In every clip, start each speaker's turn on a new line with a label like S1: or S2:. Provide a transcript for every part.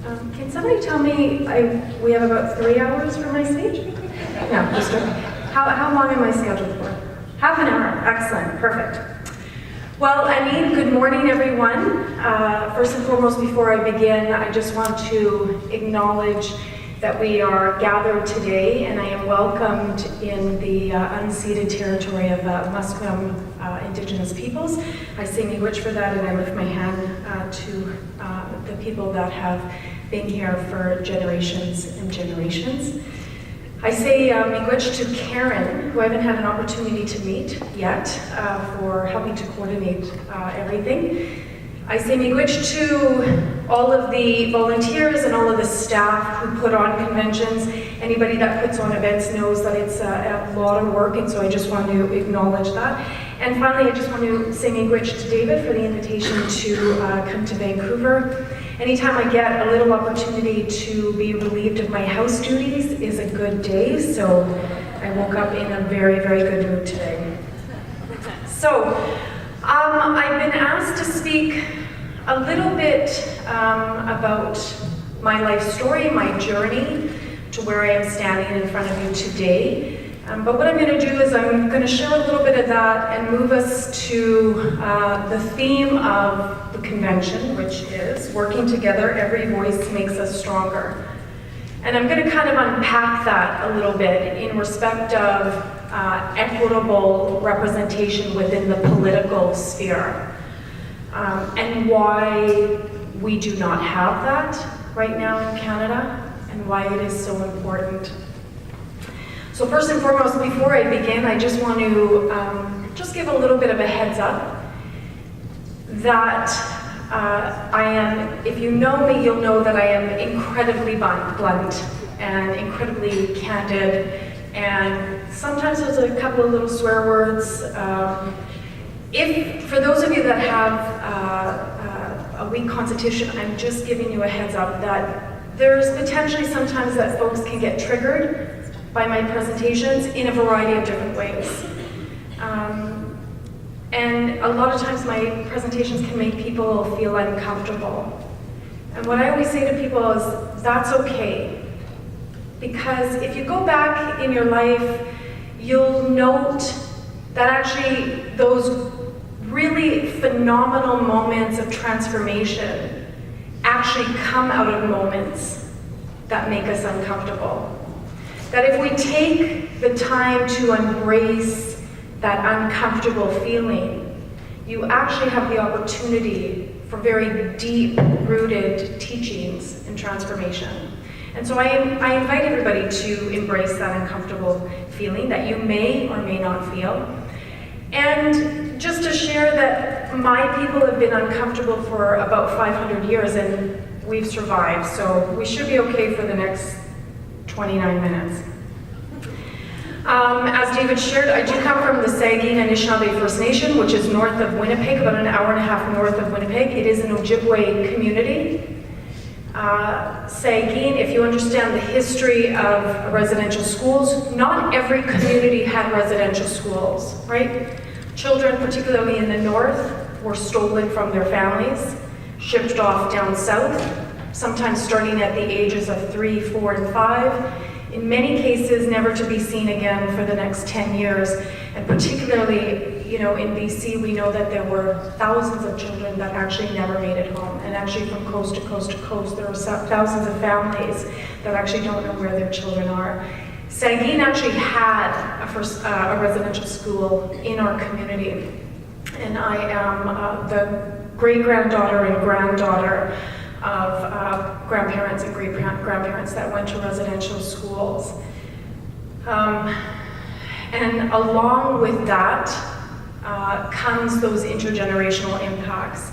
S1: Can somebody tell me, we have about 3 hours for my speech? No, just joking. How long am I scheduled for? Half an hour, excellent, perfect. Well, good morning everyone. First and foremost, before I begin, I just want to acknowledge that we are gathered today and I am welcomed in the unceded territory of Musqueam Indigenous peoples. I say miigwech for that and I lift my hand to the people that have been here for generations and generations. I say miigwech to Karen, who I haven't had an opportunity to meet yet, for helping to coordinate everything. I say miigwech to all of the volunteers and all of the staff who put on conventions. Anybody that puts on events knows that it's a lot of work, and so I just want to acknowledge that. And finally, I just want to say miigwech to David for the invitation to come to Vancouver. Anytime I get a little opportunity to be relieved of my house duties is a good day, so I woke up in a very, very good mood today. So, I've been asked to speak a little bit about my life story, my journey to where I am standing in front of you today. But what I'm going to do is I'm going to share a little bit of that and move us to the theme of the convention, which is working together, every voice makes us stronger. And I'm going to kind of unpack that a little bit in respect of equitable representation within the political sphere and why we do not have that right now in Canada and why it is so important. So first and foremost, before I begin, I just want to just give a little bit of a heads up that I am, if you know me, you'll know that I am incredibly blunt and incredibly candid, and sometimes there's a couple of little swear words. For those of you that have a weak constitution, I'm just giving you a heads up that there's potentially sometimes that folks can get triggered by my presentations in a variety of different ways. And a lot of times my presentations can make people feel uncomfortable. And what I always say to people is, that's okay. Because if you go back in your life, you'll note that actually those really phenomenal moments of transformation actually come out of moments that make us uncomfortable. That if we take the time to embrace that uncomfortable feeling, you actually have the opportunity for very deep-rooted teachings and transformation. And so I invite everybody to embrace that uncomfortable feeling that you may or may not feel. And just to share that my people have been uncomfortable for about 500 years and we've survived, so we should be okay for the next 29 minutes. As David shared, I do come from the Saugeen Anishinaabe First Nation, which is north of Winnipeg, about an hour and a half north of Winnipeg. It is an Ojibwe community. Saugeen, if you understand the history of residential schools, not every community had residential schools, right? Children, particularly in the north, were stolen from their families, shipped off down south, sometimes starting at the ages of 3, 4, and 5. In many cases, never to be seen again for the next 10 years. And particularly, in BC, we know that there were thousands of children that actually never made it home. And actually from coast to coast to coast, there are thousands of families that actually don't know where their children are. Saugeen actually had a residential school in our community. And I am the great-granddaughter and granddaughter of grandparents and great-grandparents that went to residential schools. And along with that comes those intergenerational impacts.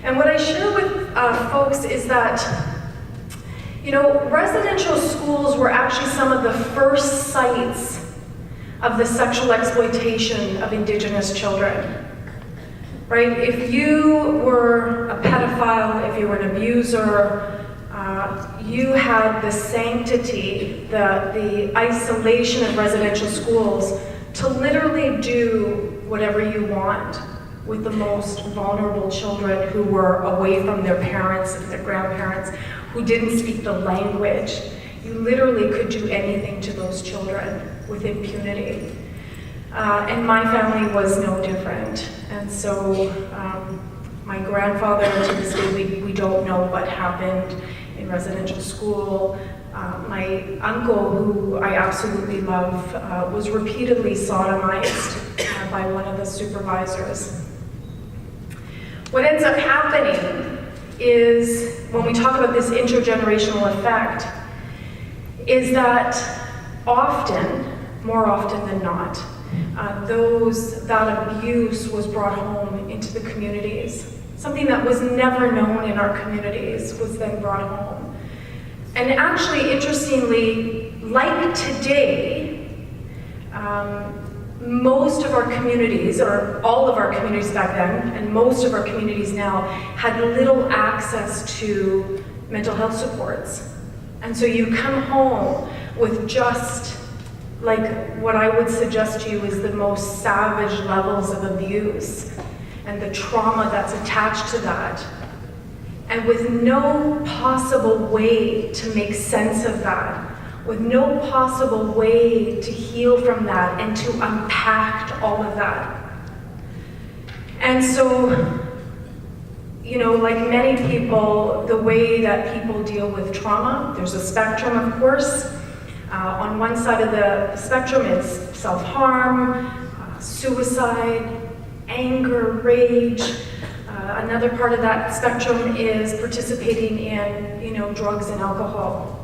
S1: And what I share with folks is that, residential schools were actually some of the first sites of the sexual exploitation of Indigenous children. Right? If you were a pedophile, if you were an abuser, you had the sanctity, the isolation of residential schools to literally do whatever you want with the most vulnerable children who were away from their parents and their grandparents, who didn't speak the language. You literally could do anything to those children with impunity. And my family was no different. And so my grandfather, to this day, we don't know what happened in residential school. My uncle, who I absolutely love, was repeatedly sodomized by one of the supervisors. What ends up happening is, when we talk about this intergenerational effect, is that often, more often than not, that abuse was brought home into the communities. Something that was never known in our communities was then brought home. And actually, interestingly, like today, most of our communities, or all of our communities back then, and most of our communities now, had little access to mental health supports. And so you come home with just, like, what I would suggest to you is the most savage levels of abuse and the trauma that's attached to that, and with no possible way to make sense of that, with no possible way to heal from that and to unpack all of that. And so, you know, like many people, the way that people deal with trauma, there's a spectrum, of course. On one side of the spectrum, it's self-harm, suicide, anger, rage. Another part of that spectrum is participating in, you know, drugs and alcohol.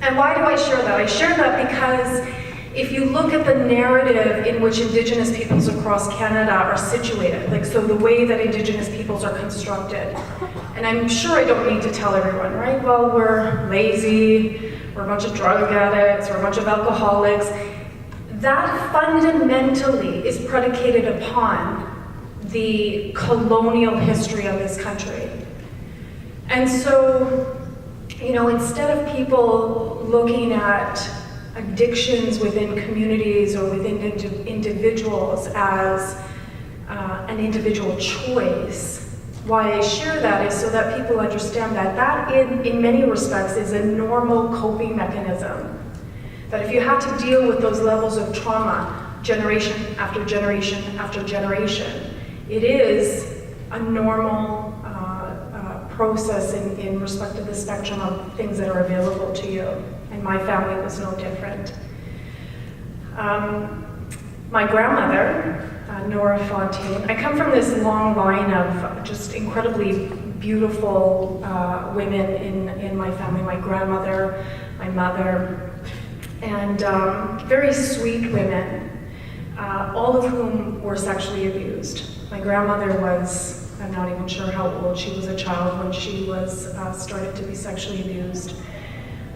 S1: And why do I share that? I share that because if you look at the narrative in which Indigenous peoples across Canada are situated, like, so the way that Indigenous peoples are constructed, and I'm sure I don't need to tell everyone, right? Well, we're lazy, we're a bunch of drug addicts, we're a bunch of alcoholics. That fundamentally is predicated upon the colonial history of this country. And so, you know, instead of people looking at addictions within communities or within individuals as an individual choice, why I share that is so that people understand that in many respects is a normal coping mechanism. That if you have to deal with those levels of trauma, generation after generation after generation, it is a normal process in respect to the spectrum of things that are available to you. And my family was no different. My grandmother, Nora Fontaine, I come from this long line of just incredibly beautiful women in my family. My grandmother, my mother, and very sweet women, all of whom were sexually abused. My grandmother was, I'm not even sure how old, she was a child when she was started to be sexually abused.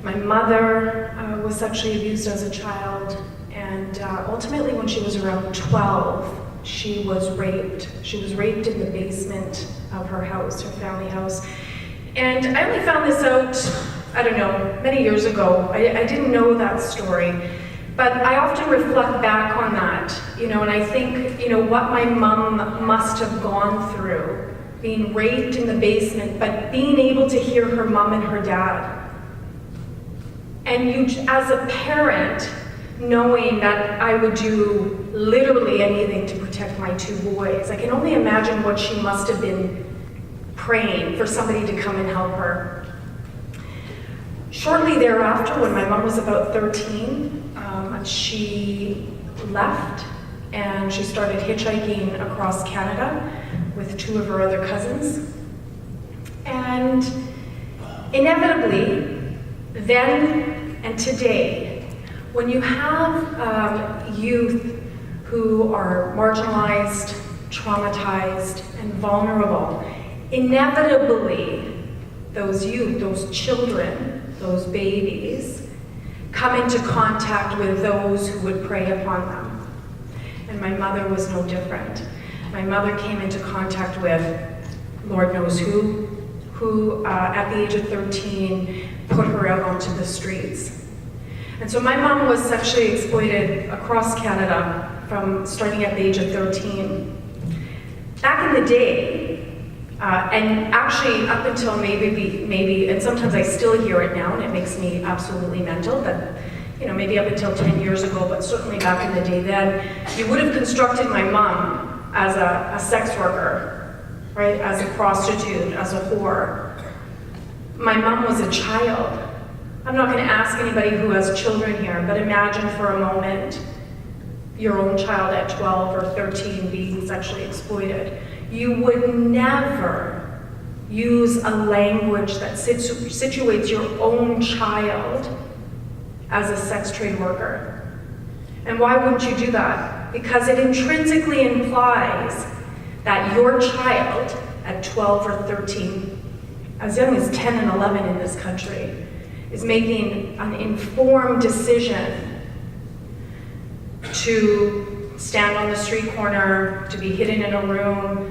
S1: My mother was sexually abused as a child, and ultimately when she was around 12, she was raped. She was raped in the basement of her house, her family house. And I only found this out, I don't know, many years ago. I didn't know that story. But I often reflect back on that, you know, and I think, you know, what my mom must have gone through, being raped in the basement, but being able to hear her mom and her dad. And you, as a parent, knowing that I would do literally anything to protect my two boys, I can only imagine what she must have been praying for somebody to come and help her. Shortly thereafter, when my mom was about 13, she left and she started hitchhiking across Canada with two of her other cousins. And inevitably, then and today, when you have youth who are marginalized, traumatized, and vulnerable, inevitably, those youth, those children, those babies, come into contact with those who would prey upon them. And my mother was no different. My mother came into contact with Lord knows who at the age of 13 put her out onto the streets. And so my mom was sexually exploited across Canada from starting at the age of 13. Back in the day, And actually, up until maybe, and sometimes I still hear it now, and it makes me absolutely mental, but maybe up until 10 years ago, but certainly back in the day then, you would have constructed my mom as a sex worker, right? As a prostitute, as a whore. My mom was a child. I'm not going to ask anybody who has children here, but imagine for a moment your own child at 12 or 13 being sexually exploited. You would never use a language that situates your own child as a sex trade worker. And why wouldn't you do that? Because it intrinsically implies that your child at 12 or 13, as young as 10 and 11 in this country, is making an informed decision to stand on the street corner, to be hidden in a room,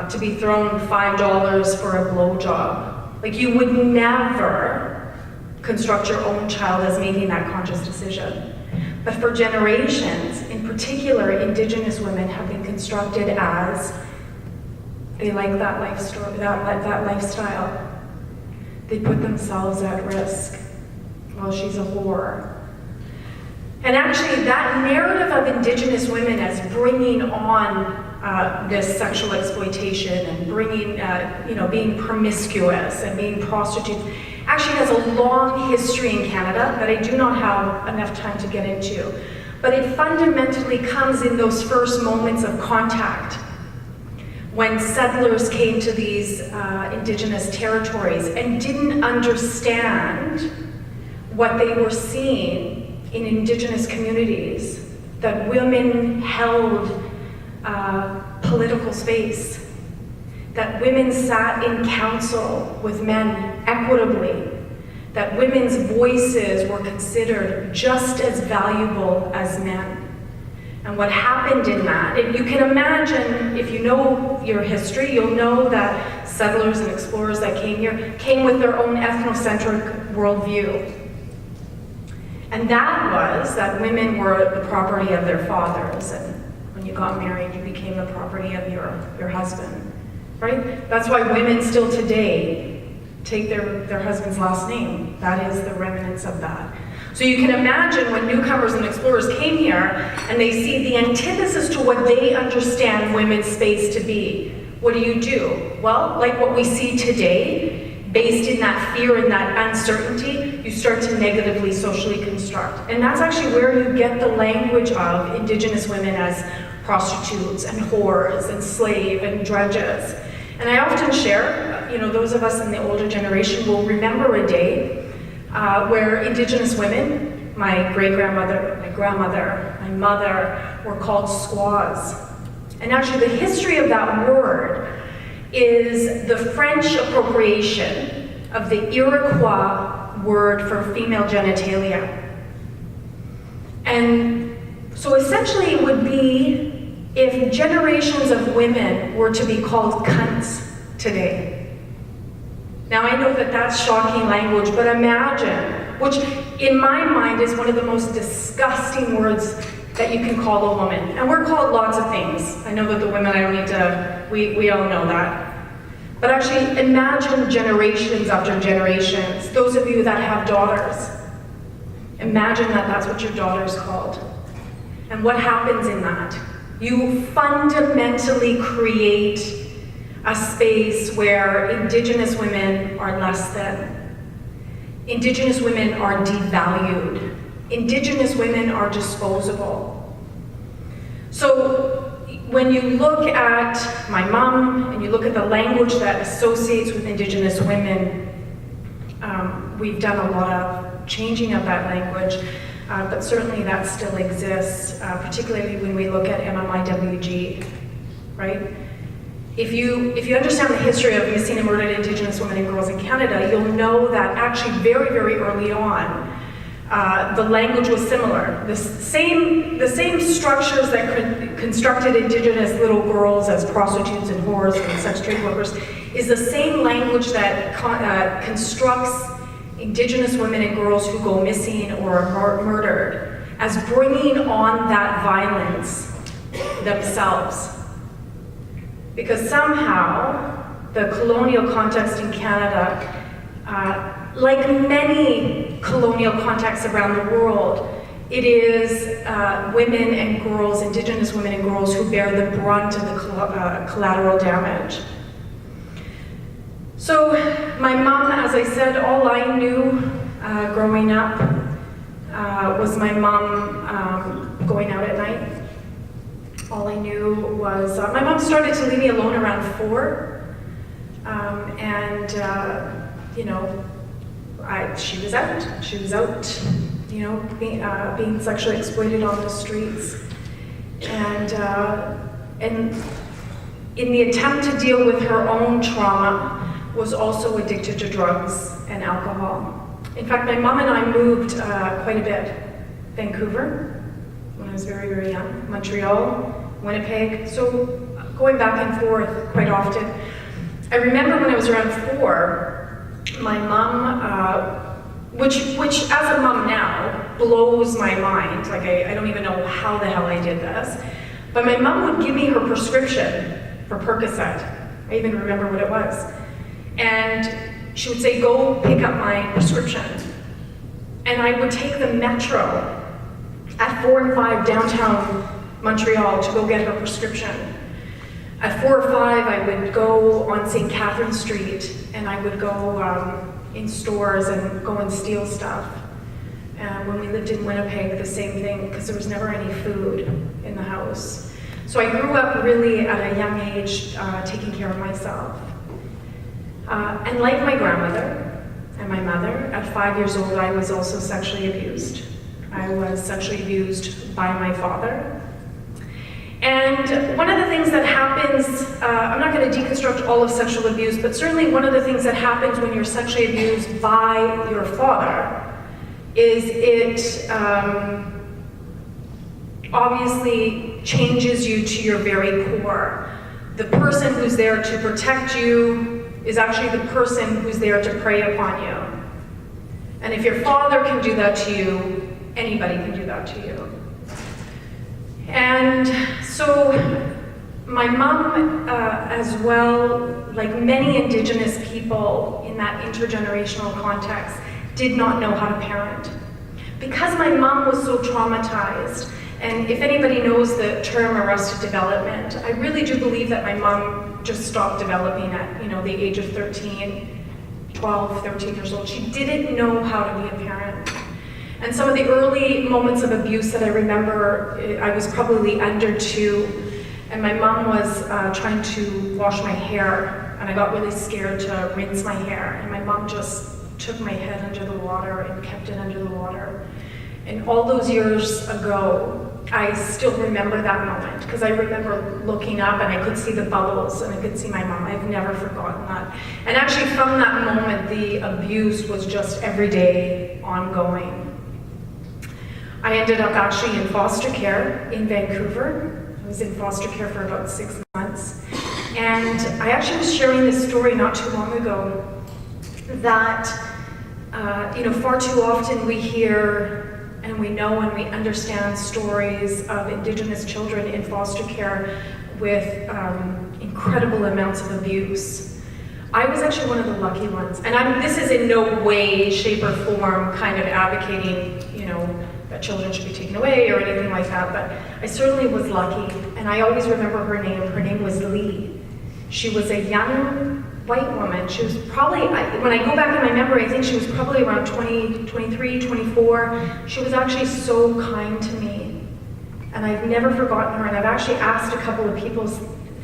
S1: to be thrown $5 for a blowjob. Like, you would never construct your own child as making that conscious decision. But for generations, in particular, Indigenous women have been constructed as they like that lifestyle. They put themselves at risk. Well, she's a whore. And actually, that narrative of Indigenous women as bringing on this sexual exploitation and bringing, being promiscuous and being prostitutes, actually has a long history in Canada that I do not have enough time to get into. But it fundamentally comes in those first moments of contact when settlers came to these Indigenous territories and didn't understand what they were seeing in Indigenous communities, that women held political space, that women sat in council with men equitably, that women's voices were considered just as valuable as men. And what happened in that, and you can imagine, if you know your history, you'll know that settlers and explorers that came here came with their own ethnocentric worldview. And that was that women were the property of their fathers, and when you got married, you became the property of your husband, right? That's why women still today take their husband's last name. That is the remnants of that. So you can imagine when newcomers and explorers came here and they see the antithesis to what they understand women's space to be. What do? Well, like what we see today, based in that fear and that uncertainty, you start to negatively socially construct. And that's actually where you get the language of Indigenous women as prostitutes and whores and slave and drudges. And I often share, those of us in the older generation will remember a day where Indigenous women, my great-grandmother, my grandmother, my mother, were called squaws. And actually the history of that word is the French appropriation of the Iroquois word for female genitalia. And so essentially it would be if generations of women were to be called cunts today. Now I know that that's shocking language, but imagine, which in my mind is one of the most disgusting words that you can call a woman. And we're called lots of things. I know that the women, I don't need to, we all know that. But actually imagine generations after generations, those of you that have daughters, imagine that that's what your daughter's called. And what happens in that? You fundamentally create a space where Indigenous women are less than. Indigenous women are devalued. Indigenous women are disposable. So when you look at my mom and you look at the language that associates with Indigenous women, we've done a lot of changing of that language, but certainly that still exists, particularly when we look at MMIWG, right? If you understand the history of missing and murdered Indigenous women and girls in Canada, you'll know that actually very, very early on, the language was similar. The same structures that constructed Indigenous little girls as prostitutes and whores and sex trade workers is the same language that constructs Indigenous women and girls who go missing or are murdered as bringing on that violence themselves. Because somehow the colonial context in Canada, like many colonial contexts around the world, it is women and girls, Indigenous women and girls, who bear the brunt of the collateral damage. So my mom, as I said, all I knew growing up was my mom going out at night. All I knew was, my mom started to leave me alone around 4, you know, she was out, you know, being sexually exploited on the streets. And in the attempt to deal with her own trauma, was also addicted to drugs and alcohol. In fact, my mom and I moved quite a bit. Vancouver, when I was very, very young, Montreal, Winnipeg, so going back and forth quite often. I remember when I was around 4, my mom, which as a mom now, blows my mind. Like, I don't even know how the hell I did this. But my mom would give me her prescription for Percocet. I even remember what it was. And she would say, go pick up my prescription. And I would take the metro at 4 and 5 downtown Montreal to go get her prescription. At 4 or 5, I would go on St. Catherine Street, and I would go in stores and go and steal stuff. When we lived in Winnipeg, the same thing, because there was never any food in the house. So I grew up really at a young age taking care of myself. And like my grandmother and my mother, at 5 years old, I was also sexually abused. I was sexually abused by my father. And one of the things that happens, I'm not going to deconstruct all of sexual abuse, but certainly one of the things that happens when you're sexually abused by your father is it obviously changes you to your very core. The person who's there to protect you is actually the person who's there to prey upon you. And if your father can do that to you, anybody can do that to you. And so my mom, as well, like many Indigenous people in that intergenerational context, did not know how to parent. Because my mom was so traumatized, and if anybody knows the term arrested development, I really do believe that my mom just stopped developing at, you know, the age of 13, 12, 13 years old. She didn't know how to be a parent. And some of the early moments of abuse that I remember, I was probably under 2, and my mom was trying to wash my hair, and I got really scared to rinse my hair, and my mom just took my head under the water and kept it under the water. And all those years ago, I still remember that moment, because I remember looking up and I could see the bubbles and I could see my mom. I've never forgotten that. And actually from that moment, the abuse was just every day, ongoing. I ended up actually in foster care in Vancouver. I was in foster care for about 6 months. And I actually was sharing this story not too long ago that, you know, far too often we hear and we know and we understand stories of Indigenous children in foster care with incredible amounts of abuse. I was actually one of the lucky ones. And this is in no way, shape, or form kind of advocating, you know, that children should be taken away or anything like that, but I certainly was lucky. And I always remember her name. Her name was Lee. She was a young white woman. She was probably, when I go back in my memory, I think she was probably around 20, 23, 24. She was actually so kind to me. And I've never forgotten her. And I've actually asked a couple of people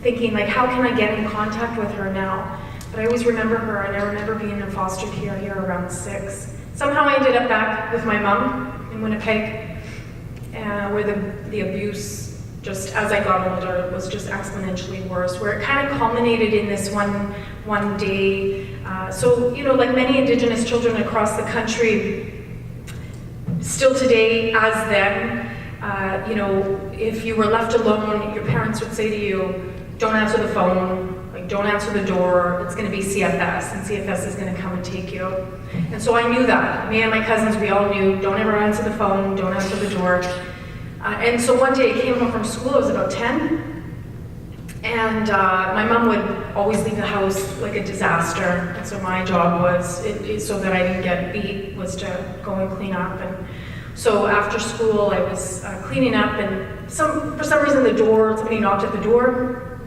S1: thinking, like, how can I get in contact with her now? But I always remember her, and I remember being in foster care here around 6. Somehow I ended up back with my mom in Winnipeg, where the abuse, just as I got older, was just exponentially worse, where it kind of culminated in this one day. So, you know, like many Indigenous children across the country, still today, as then, you know, if you were left alone, your parents would say to you, don't answer the phone, like don't answer the door, it's gonna be CFS, and CFS is gonna come and take you. And so I knew that. Me and my cousins, we all knew, don't ever answer the phone, don't answer the door. And so one day I came home from school, I was about 10, And my mom would always leave the house like a disaster. And so my job was, so that I didn't get beat, was to go and clean up. And so after school, I was cleaning up, and for some reason somebody knocked at the door.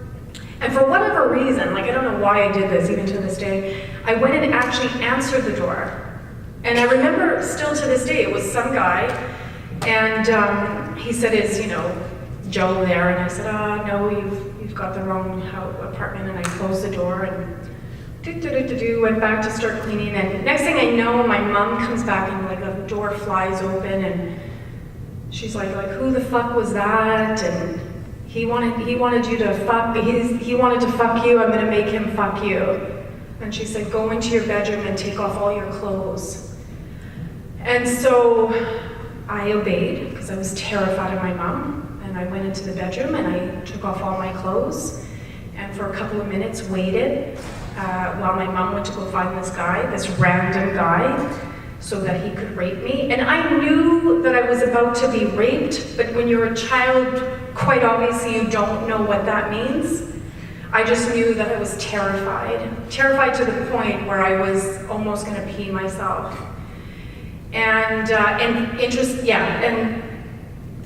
S1: And for whatever reason, like I don't know why I did this, even to this day, I went and actually answered the door. And I remember still to this day, it was some guy, and he said, "Is, Joe there?" And I said, "No, you've got the wrong apartment." And I closed the door and went back to start cleaning. And next thing I know, my mom comes back and like the door flies open, and she's like, "Who the fuck was that?" And he wanted you to fuck. He wanted to fuck you. I'm gonna make him fuck you. And she said, "Go into your bedroom and take off all your clothes." And so I obeyed because I was terrified of my mom. And I went into the bedroom and I took off all my clothes. And for a couple of minutes waited while my mom went to go find this random guy, so that he could rape me. And I knew that I was about to be raped, but when you're a child, quite obviously you don't know what that means. I just knew that I was terrified. Terrified to the point where I was almost gonna pee myself. And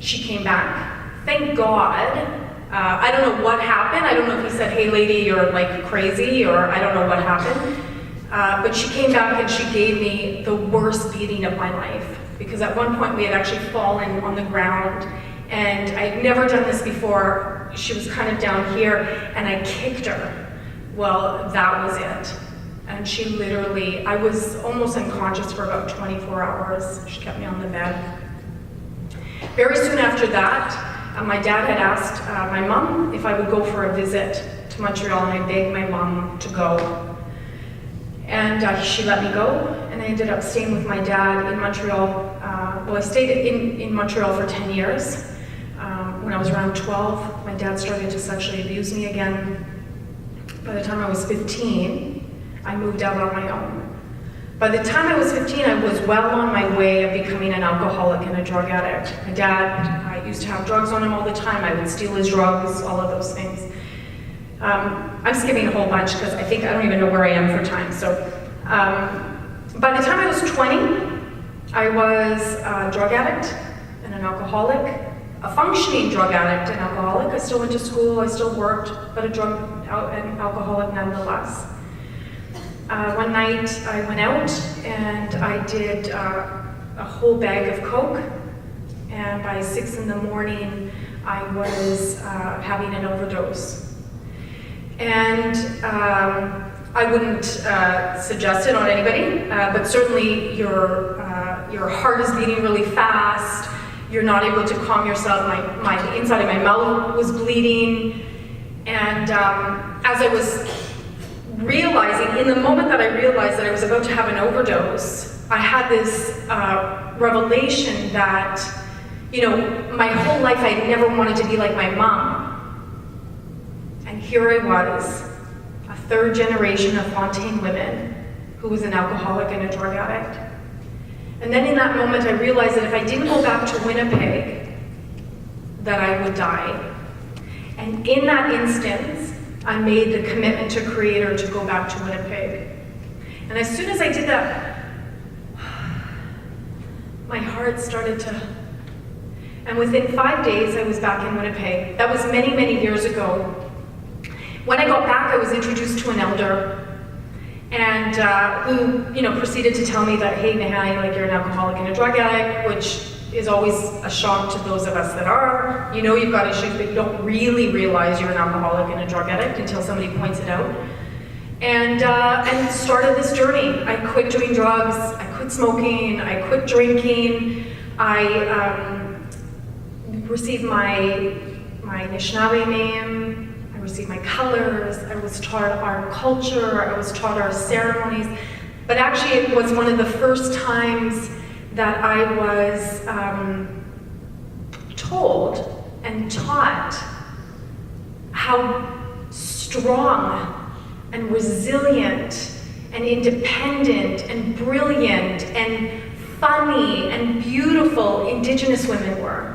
S1: she came back. Thank God. I don't know what happened. I don't know if he said, "Hey lady, you're like crazy," or I don't know what happened. But she came back and she gave me the worst beating of my life. Because at one point we had actually fallen on the ground, and I'd never done this before. She was kind of down here, and I kicked her. Well, that was it. And she literally, I was almost unconscious for about 24 hours. She kept me on the bed. Very soon after that, my dad had asked my mom if I would go for a visit to Montreal, and I begged my mom to go. And she let me go, and I ended up staying with my dad in Montreal. I stayed in Montreal for 10 years. When I was around 12, my dad started to sexually abuse me again. By the time I was 15, I moved out on my own. By the time I was 15, I was well on my way of becoming an alcoholic and a drug addict. My dad used to have drugs on him all the time. I would steal his drugs, all of those things. I'm skipping a whole bunch because I don't even know where I am for time. So by the time I was 20, I was a drug addict and an alcoholic, a functioning drug addict and alcoholic. I still went to school, I still worked, but a drug and alcoholic nonetheless. One night I went out and I did a whole bag of Coke, and by 6 in the morning I was having an overdose. And I wouldn't suggest it on anybody, but certainly your heart is beating really fast, you're not able to calm yourself, my inside of my mouth was bleeding, and as I was realizing, in the moment that I realized that I was about to have an overdose, I had this revelation that, my whole life I never wanted to be like my mom. And here I was, a third generation of Fontaine women who was an alcoholic and a drug addict. And then in that moment I realized that if I didn't go back to Winnipeg, that I would die. And in that instance, I made the commitment to Creator to go back to Winnipeg. And as soon as I did that, my heart started to, and within 5 days I was back in Winnipeg. That was many, many years ago. When I got back, I was introduced to an elder, and who, proceeded to tell me that, "Hey, Nahanni, you're an alcoholic and a drug addict," which is always a shock to those of us that are. You've got issues, but you don't really realize you're an alcoholic and a drug addict until somebody points it out. And started this journey. I quit doing drugs, I quit smoking, I quit drinking. I received my Anishinaabe name, I received my colors, I was taught our culture, I was taught our ceremonies. But actually it was one of the first times that I was told and taught how strong and resilient and independent and brilliant and funny and beautiful Indigenous women were.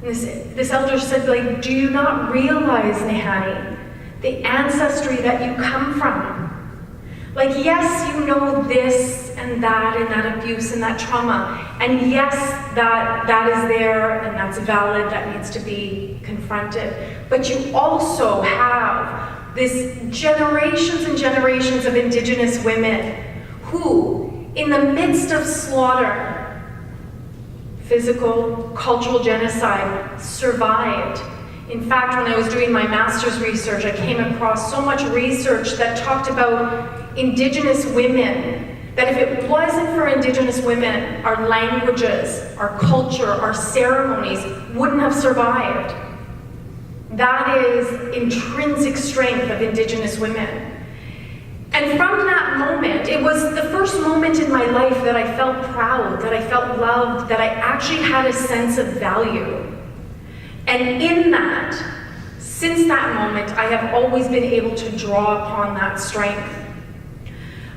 S1: And this elder said, "Do you not realize, Nahanni, the ancestry that you come from. Like, yes, you know this and that abuse and that trauma. And yes, that is there and that's valid, that needs to be confronted. But you also have this generations and generations of Indigenous women who, in the midst of slaughter, physical, cultural genocide, survived. In fact, when I was doing my master's research, I came across so much research that talked about Indigenous women, that if it wasn't for Indigenous women, our languages, our culture, our ceremonies wouldn't have survived. That is intrinsic strength of Indigenous women. And from that moment, it was the first moment in my life that I felt proud, that I felt loved, that I actually had a sense of value. And in that, since that moment, I have always been able to draw upon that strength.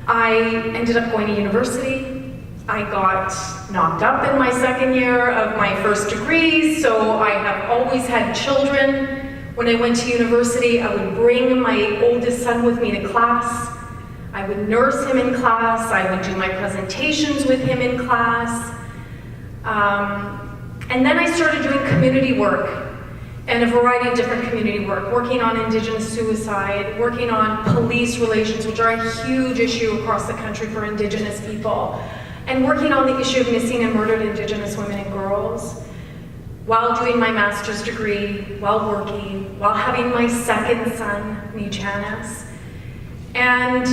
S1: I ended up going to university. I got knocked up in my second year of my first degree, so I have always had children. When I went to university, I would bring my oldest son with me to class. I would nurse him in class. I would do my presentations with him in class. And then I started doing community work and a variety of different community work, working on Indigenous suicide, working on police relations, which are a huge issue across the country for Indigenous people, and working on the issue of missing and murdered Indigenous women and girls, while doing my master's degree, while working, while having my second son, Nichanis, and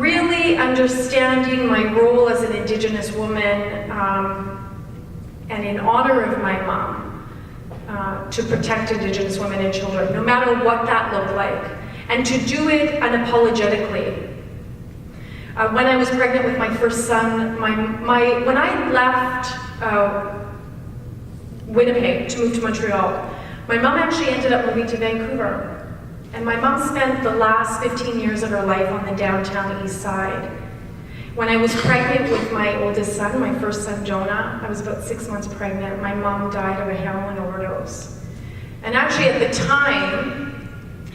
S1: really understanding my role as an Indigenous woman, and in honor of my mom, to protect Indigenous women and children, no matter what that looked like, and to do it unapologetically. When I was pregnant with my first son, when I left Winnipeg to move to Montreal, my mom actually ended up moving to Vancouver. And my mom spent the last 15 years of her life on the downtown east side. When I was pregnant with my oldest son, my first son, Jonah, I was about 6 months pregnant, my mom died of a heroin overdose. And actually at the time,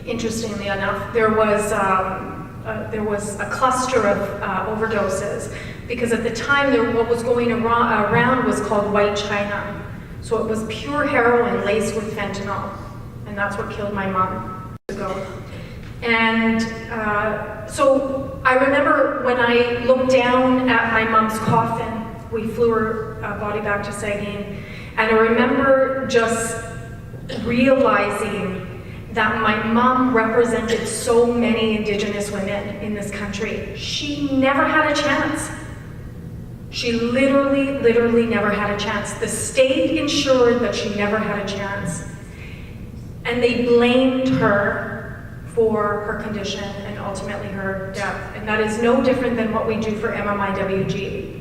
S1: interestingly enough, there was a cluster of overdoses, because at the time what was going around was called white China. So it was pure heroin laced with fentanyl, and that's what killed my mom. And so I remember when I looked down at my mom's coffin, we flew her body back to Saguin, and I remember just realizing that my mom represented so many Indigenous women in this country. She never had a chance. She literally never had a chance. The state ensured that she never had a chance. And they blamed her for her condition and ultimately her death. And that is no different than what we do for MMIWG.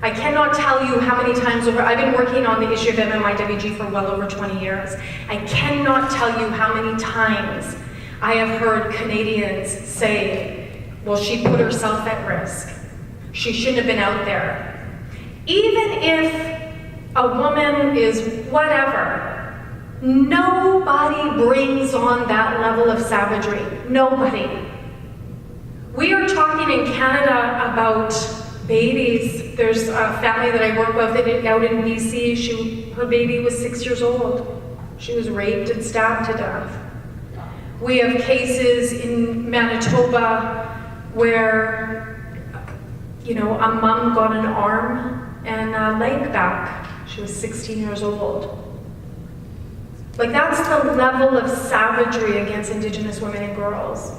S1: I cannot tell you how many times over, I've been working on the issue of MMIWG for well over 20 years. I cannot tell you how many times I have heard Canadians say, well, she put herself at risk. She shouldn't have been out there. Even if a woman is whatever, nobody brings on that level of savagery. Nobody. We are talking in Canada about babies. There's a family that I work with out in BC. Her baby was 6 years old. She was raped and stabbed to death. We have cases in Manitoba where, a mom got an arm and a leg back. She was 16 years old. Like, that's the level of savagery against Indigenous women and girls.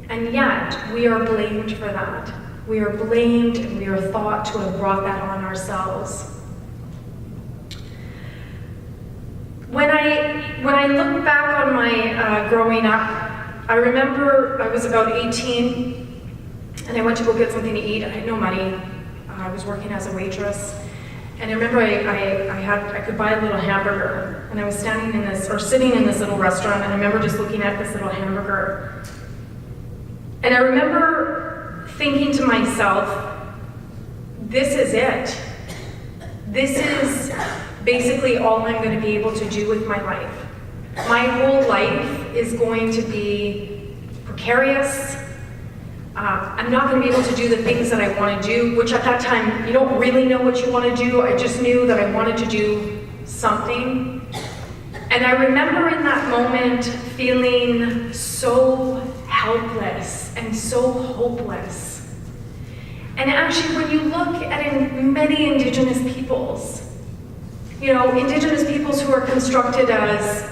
S1: And yet, we are blamed for that. We are blamed and we are thought to have brought that on ourselves. When I look back on my growing up, I remember I was about 18 and I went to go get something to eat. I had no money. I was working as a waitress. And I remember I could buy a little hamburger, and I was sitting in this little restaurant, and I remember just looking at this little hamburger. And I remember thinking to myself, this is it. This is basically all I'm going to be able to do with my life. My whole life is going to be precarious. I'm not going to be able to do the things that I want to do, which at that time, you don't really know what you want to do. I just knew that I wanted to do something. And I remember in that moment feeling so helpless and so hopeless. And actually, when you look at many Indigenous peoples, you know, Indigenous peoples who are constructed as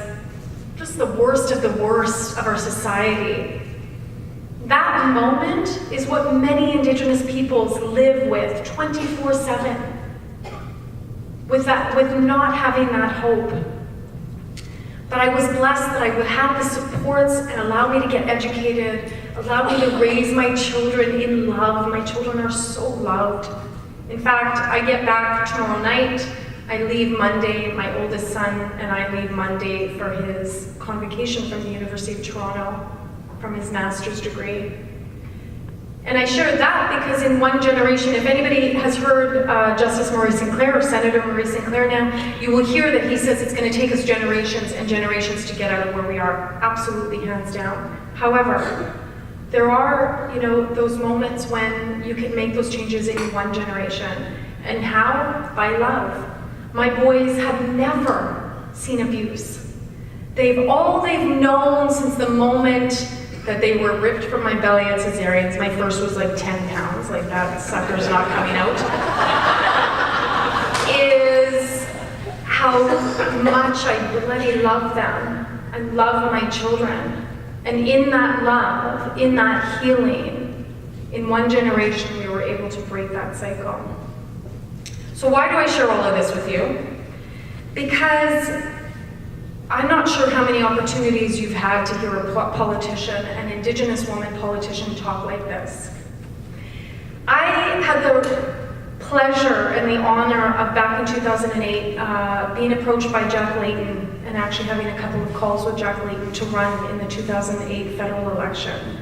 S1: just the worst of our society, that moment is what many Indigenous peoples live with 24/7, with not having that hope. But I was blessed that I would have the supports and allow me to get educated, allow me to raise my children in love. My children are so loved. In fact, I get back tomorrow night. I leave Monday, my oldest son and I leave Monday for his convocation from the University of Toronto, from his master's degree. And I shared that because in one generation, if anybody has heard Justice Maurice Sinclair, or Senator Maurice Sinclair now, you will hear that he says it's going to take us generations and generations to get out of where we are. Absolutely, hands down. However, there are, you know, those moments when you can make those changes in one generation. And how? By love. My boys have never seen abuse. All they've known since the moment that they were ripped from my belly at cesareans. My first was like 10 pounds, like that sucker's not coming out. Is how much I bloody love them and love my children. And in that love, in that healing, in one generation we were able to break that cycle. So why do I share all of this with you? Because I'm not sure how many opportunities you've had to hear a politician, an Indigenous woman politician, talk like this. I had the pleasure and the honor of, back in 2008, being approached by Jack Layton and actually having a couple of calls with Jack Layton to run in the 2008 federal election.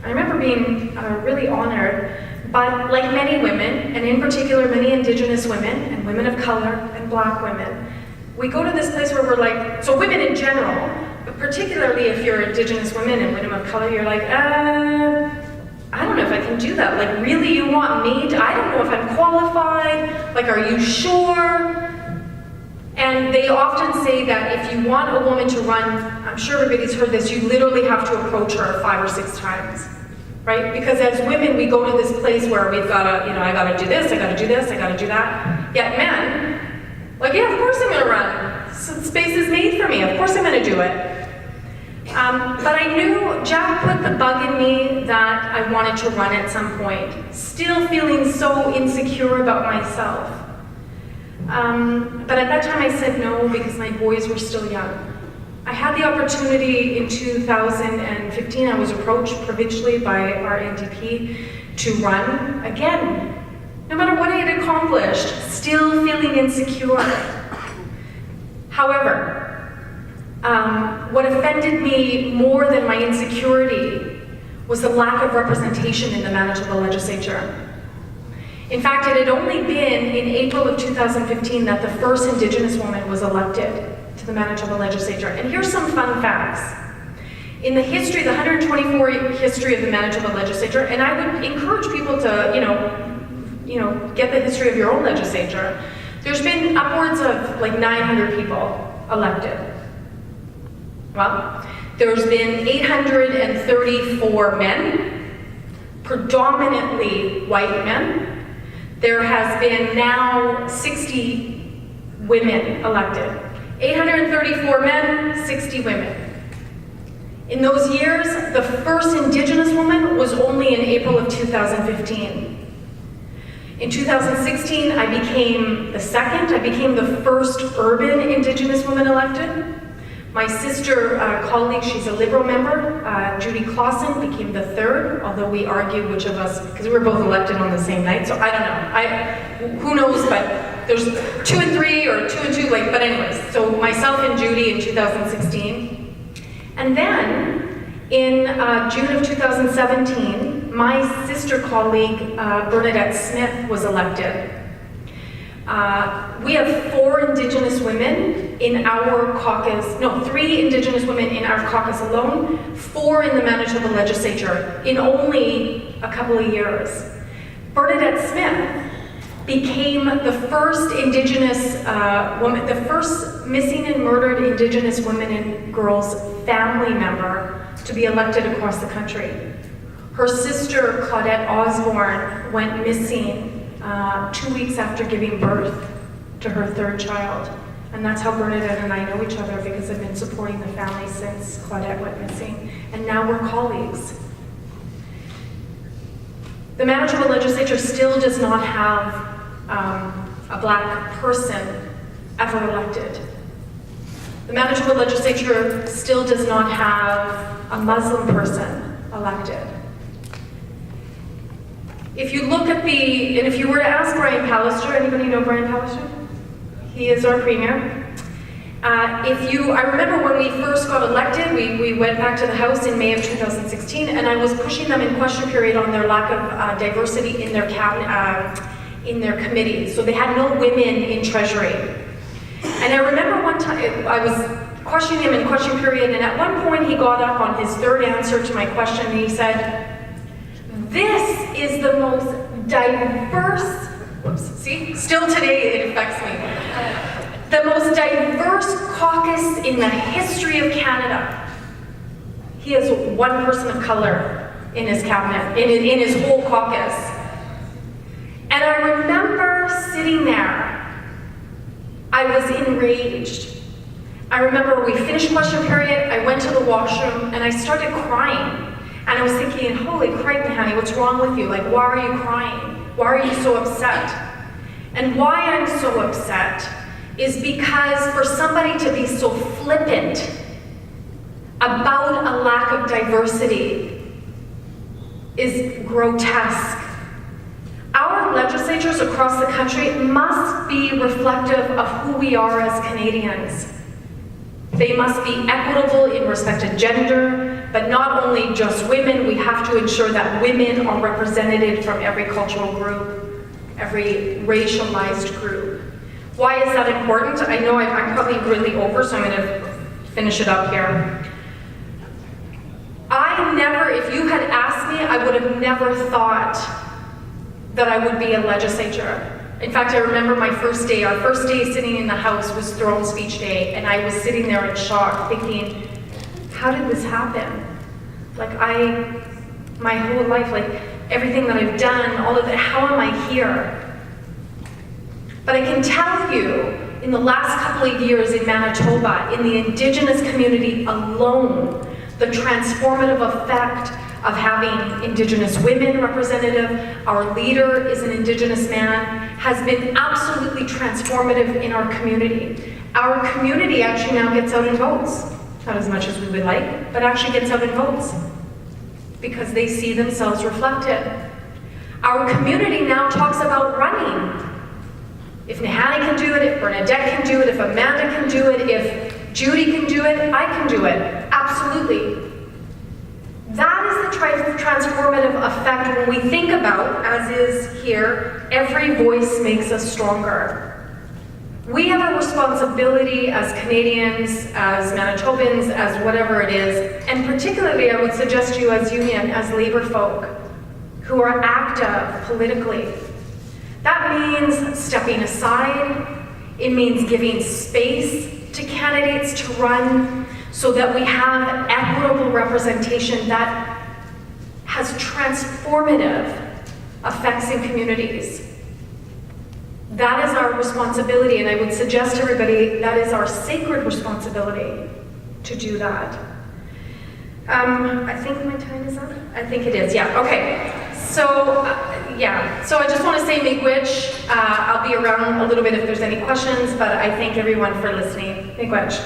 S1: I remember being really honored, but like many women, and in particular many Indigenous women and women of color and Black women, we go to this place where we're like, so women in general, but particularly if you're Indigenous women and women of color, you're like, I don't know if I can do that. Like, really, you want me to, I don't know if I'm qualified. Like, are you sure? And they often say that if you want a woman to run, I'm sure everybody's heard this, you literally have to approach her 5 or 6 times, right? Because as women, we go to this place where we've got to, you know, I got to do this, I got to do this, I got to do that. Yet men, like, yeah, of course I'm going to run. So space is made for me. Of course I'm going to do it. But I knew Jack put the bug in me that I wanted to run at some point, still feeling so insecure about myself. But at that time I said no because my boys were still young. I had the opportunity in 2015, I was approached provincially by our NDP to run again. No matter what I had accomplished, still feeling insecure. However, what offended me more than my insecurity was the lack of representation in the Manitoba legislature. In fact, it had only been in April of 2015 that the first Indigenous woman was elected to the Manitoba legislature. And here's some fun facts. In the history, the 124 history of the Manitoba legislature, and I would encourage people to, get the history of your own legislature. There's been upwards of like 900 people elected. Well, there's been 834 men, predominantly white men. There has been now 60 women elected. 834 men, 60 women. In those years, the first Indigenous woman was only in April of 2015. In 2016, I became the second. I became the first urban Indigenous woman elected. My sister colleague, she's a Liberal member, Judy Clausen, became the third, although we argued which of us, because we were both elected on the same night, so I don't know. Who knows, but there's 2 and 3 or 2 and 2, but anyways. So myself and Judy in 2016. And then in June of 2017, my sister colleague, Bernadette Smith, was elected. We have 4 Indigenous women in our caucus, no, 3 Indigenous women in our caucus alone, 4 in the Manitoba legislature in only a couple of years. Bernadette Smith became the first Indigenous woman, the first missing and murdered Indigenous women and girls family member to be elected across the country. Her sister, Claudette Osborne, went missing 2 weeks after giving birth to her 3rd child. And that's how Bernadette and I know each other, because I've been supporting the family since Claudette went missing. And now we're colleagues. The Manitoba legislature still does not have a Black person ever elected. The Manitoba legislature still does not have a Muslim person elected. If you look at and if you were to ask Brian Pallister, anybody know Brian Pallister? He is our premier. I remember when we first got elected, we went back to the House in May of 2016, and I was pushing them in question period on their lack of diversity in their cabinet, in their committees. So they had no women in Treasury. And I remember one time, I was questioning him in question period, and at one point he got up on his 3rd answer to my question, and he said, "This is the most diverse," whoops, see, still today it affects me, "the most diverse caucus in the history of Canada." He has 1 person of color in his cabinet, in his whole caucus. And I remember sitting there, I was enraged. I remember we finished question period, I went to the washroom, and I started crying. And I was thinking, holy crap, Nahanni, what's wrong with you? Like, why are you crying? Why are you so upset? And why I'm so upset is because for somebody to be so flippant about a lack of diversity is grotesque. Our legislatures across the country must be reflective of who we are as Canadians. They must be equitable in respect to gender, but not only just women. We have to ensure that women are represented from every cultural group, every racialized group. Why is that important? I know I'm probably really over, so I'm going to finish it up here. If you had asked me, I would have never thought that I would be a legislator. In fact, I remember my first day, our first day sitting in the House was throne speech day, and I was sitting there in shock thinking, how did this happen? Like my whole life, like everything that I've done, all of that, how am I here? But I can tell you, in the last couple of years in Manitoba, in the Indigenous community alone, the transformative effect of having Indigenous women representative, our leader is an Indigenous man, has been absolutely transformative in our community. Our community actually now gets out and votes. Not as much as we would like, but actually gets out and votes because they see themselves reflected. Our community now talks about running. If Nahanni can do it, if Bernadette can do it, if Amanda can do it, if Judy can do it, I can do it. Absolutely. That is the transformative effect when we think about, as is here, every voice makes us stronger. We have a responsibility as Canadians, as Manitobans, as whatever it is, and particularly I would suggest to you as union, as Labour folk, who are active politically. That means stepping aside. It means giving space to candidates to run so that we have equitable representation that has transformative effects in communities. That is our responsibility, and I would suggest to everybody that is our sacred responsibility to do that. I think my time is up. I think it is, yeah, okay. So, so I just want to say miigwech. I'll be around a little bit if there's any questions, but I thank everyone for listening. Miigwech.